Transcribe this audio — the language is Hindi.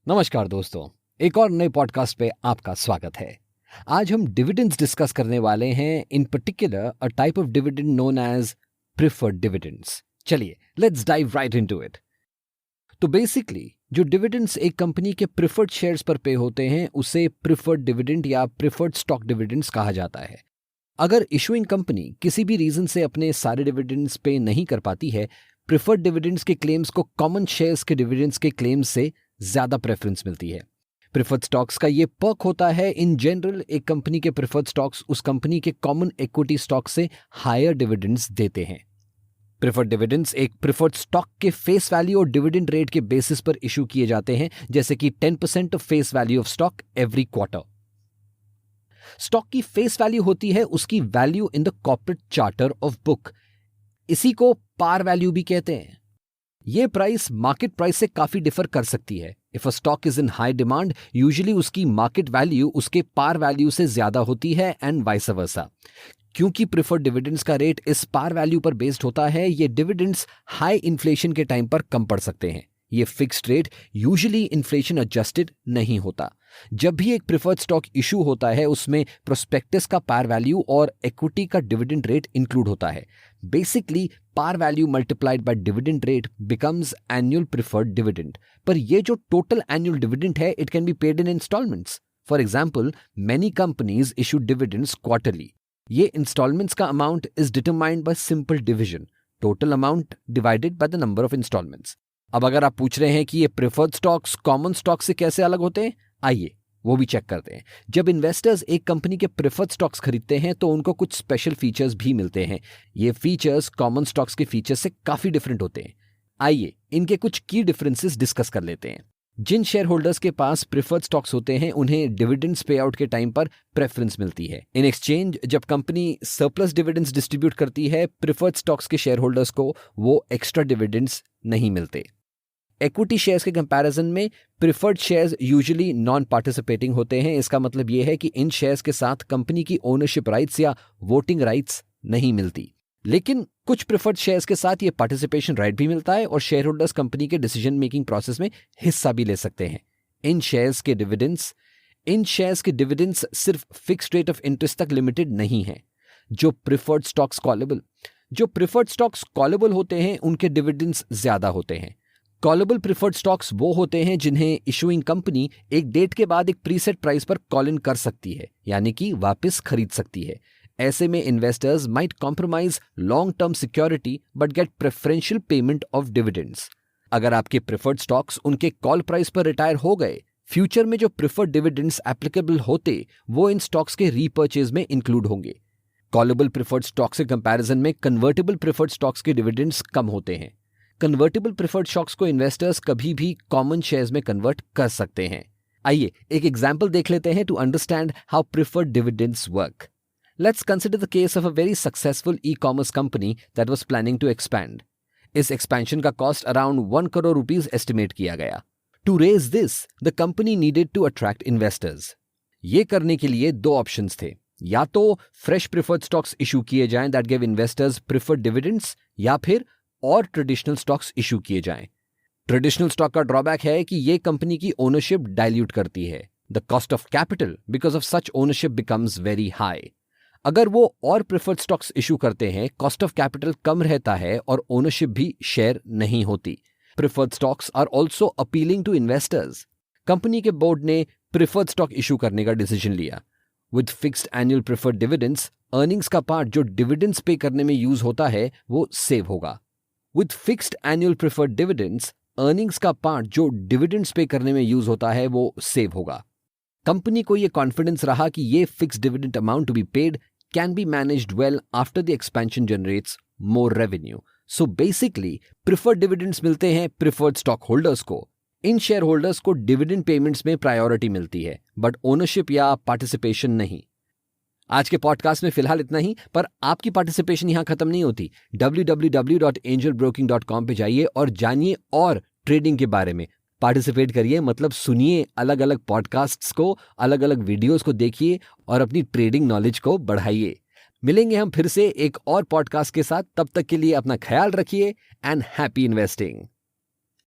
नमस्कार दोस्तों, एक और नए पॉडकास्ट पे आपका स्वागत है। आज हम डिविडेंड्स डिस्कस करने वाले हैं, in particular a type of dividend known as preferred dividends. चलिए let's dive right into it. तो बेसिकली जो डिविडेंड्स एक कंपनी के प्रेफर्ड शेयर्स पर पे होते हैं उसे प्रेफर्ड डिविडेंड या प्रेफर्ड स्टॉक डिविडेंड्स कहा जाता है। अगर इशूइंग कंपनी किसी भी रीजन से अपने सारे डिविडेंड्स पे नहीं कर पाती है, प्रेफर्ड डिविडेंड्स के क्लेम्स को कॉमन शेयर्स के डिविडेंड्स के क्लेम्स से ज्यादा प्रेफरेंस मिलती है। प्रेफर्ड स्टॉक्स का ये पर्क होता है, इन जनरल एक कंपनी के प्रेफर्ड स्टॉक्स उस कंपनी के कॉमन इक्विटी स्टॉक से हायर डिविडेंड्स देते हैं। प्रेफर्ड डिविडेंड्स एक प्रेफर्ड स्टॉक के फेस वैल्यू और डिविडेंड रेट के बेसिस पर इशू किए जाते हैं, जैसे कि 10% of face value of stock every quarter. Stock की फेस वैल्यू होती है उसकी value in the corporate charter of book. इसी को पार वैल्यू भी कहते हैं। ये प्राइस मार्केट प्राइस से काफी डिफर कर सकती है। If a stock is in high demand, usually उसकी मार्केट वैल्यू उसके पार वैल्यू से ज्यादा होती है एंड वाइस वर्सा। क्योंकि प्रेफर्ड डिविडेंड्स का रेट इस पार वैल्यू पर बेस्ड होता है, ये डिविडेंड्स हाई इन्फ्लेशन के टाइम पर कम पड़ सकते हैं। ये fixed rate usually inflation adjusted नहीं होता। जब भी एक प्रेफर्ड स्टॉक इशू होता है उसमें प्रोस्पेक्टस का पार वैल्यू और इक्विटी का डिविडेंड रेट इंक्लूड होता है। Basically par value multiplied by dividend rate becomes annual preferred dividend. पर ये जो टोटल एनुअल डिविडेंड है, it can be paid in instalments. For example, many companies issue dividends quarterly. ये इंस्टॉलमेंट्स का amount is determined by simple division, total amount divided by the number of instalments. अब अगर आप पूछ रहे हैं कि ये प्रेफर्ड स्टॉक्स कॉमन स्टॉक से कैसे अलग होते हैं, आइए वो भी चेक करते हैं। जब इन्वेस्टर्स एक कंपनी के प्रेफर्ड स्टॉक्स खरीदते हैं तो उनको कुछ स्पेशल फीचर्स भी मिलते हैं। ये फीचर्स कॉमन स्टॉक्स के फीचर्स से काफी डिफरेंट होते हैं। आइए इनके कुछ की डिफरेंसेस डिस्कस कर लेते हैं। जिन शेयर होल्डर्स के पास प्रेफर्ड स्टॉक्स होते हैं उन्हें डिविडेंड्स पे आउट के टाइम पर प्रेफरेंस मिलती है। इन एक्सचेंज जब कंपनी सरप्लस डिविडेंड्स डिस्ट्रीब्यूट करती है प्रेफर्ड स्टॉक्स के शेयर होल्डर्स को वो एक्स्ट्रा डिविडेंड्स नहीं मिलते। इक्विटी शेयर्स के कंपैरिजन में preferred shares usually non participating होते हैं। इसका मतलब यह है कि इन शेयर्स के साथ कंपनी की ओनरशिप राइट्स या वोटिंग राइट्स नहीं मिलती। लेकिन कुछ प्रेफर्ड शेयर्स के साथ ये पार्टिसिपेशन राइट भी मिलता है और शेयर होल्डर्स कंपनी के डिसीजन मेकिंग प्रोसेस में हिस्सा भी ले सकते हैं। इन शेयर्स के डिविडेंड्स सिर्फ फिक्स्ड रेट ऑफ इंटरेस्ट तक लिमिटेड नहीं है। जो प्रेफर्ड स्टॉक्स कॉलेबल होते हैं उनके डिविडेंड्स ज्यादा होते हैं। कॉलेबल प्रेफर्ड स्टॉक्स वो होते हैं जिन्हें इशूइंग कंपनी एक डेट के बाद एक प्रीसेट प्राइस पर कॉल इन कर सकती है, यानी कि वापस खरीद सकती है। ऐसे में investors might compromise long term security but get preferential payment of dividends. अगर आपके प्रेफर्ड स्टॉक्स उनके कॉल प्राइस पर रिटायर हो गए, फ्यूचर में जो प्रेफर्ड डिविडेंड्स एप्लीकेबल होते वो इन स्टॉक्स के रीपर्चेज में इंक्लूड होंगे। कॉलेबल प्रेफर्ड स्टॉक्स के कंपैरिजन में कन्वर्टेबल प्रेफर्ड स्टॉक्स के डिविडेंड्स कम होते हैं। कन्वर्टेबल प्रेफर्ड स्टॉक्स को इन्वेस्टर्स कभी भी कॉमन शेयर्स में कन्वर्ट कर सकते हैं। आइए एक एग्जांपल देख लेते हैं to understand how preferred dividends work. Let's consider the case of a very successful e-commerce company that was planning to expand. इस एक्सपेंशन का cost around 1 crore rupees estimate किया गया। To raise this the company needed to attract investors. ये करने के लिए दो ऑप्शंस थे, या तो फ्रेश प्रेफर्ड स्टॉक्स इशू किए जाएं that give investors preferred dividends, या फिर और ट्रेडिशनल स्टॉक्स इशू किए जाएं। ट्रेडिशनल स्टॉक का ड्रॉबैक है कि ये कंपनी की ओनरशिप डाइल्यूट करती है। The cost of capital because of such ownership becomes very high. अगर वो और प्रेफर्ड स्टॉक्स इशू करते हैं, कॉस्ट ऑफ कैपिटल कम रहता है और ओनरशिप भी शेयर नहीं होती। Preferred stocks are also appealing to investors. Company के बोर्ड ने प्रेफर्ड स्टॉक इशू करने का डिसीजन लिया। With fixed annual preferred dividends, earnings का पार्ट जो डिविडेंड्स पे करने में यूज होता है वो सेव होगा। With fixed annual preferred dividends, earnings का पार्ट जो dividends पे करने में यूज होता है वो सेव होगा। कंपनी को ये कॉन्फिडेंस रहा कि ये fixed dividend amount to be paid can be managed well after the expansion generates more revenue. So basically preferred dividends मिलते हैं प्रिफर्ड स्टॉक होल्डर्स को। इन शेयर होल्डर्स को डिविडेंड पेमेंट्स में प्रायोरिटी मिलती है, बट ओनरशिप या पार्टिसिपेशन नहीं। आज के पॉडकास्ट में फिलहाल इतना ही, पर आपकी पार्टिसिपेशन यहां खत्म नहीं होती। www.angelbroking.com पे जाइए और जानिए और ट्रेडिंग के बारे में। पार्टिसिपेट करिए, मतलब सुनिए अलग अलग पॉडकास्ट्स को, अलग अलग वीडियोस को देखिए और अपनी ट्रेडिंग नॉलेज को बढ़ाइए। मिलेंगे हम फिर से एक और पॉडकास्ट के साथ। तब तक के लिए अपना ख्याल रखिए एंड हैप्पी इन्वेस्टिंग।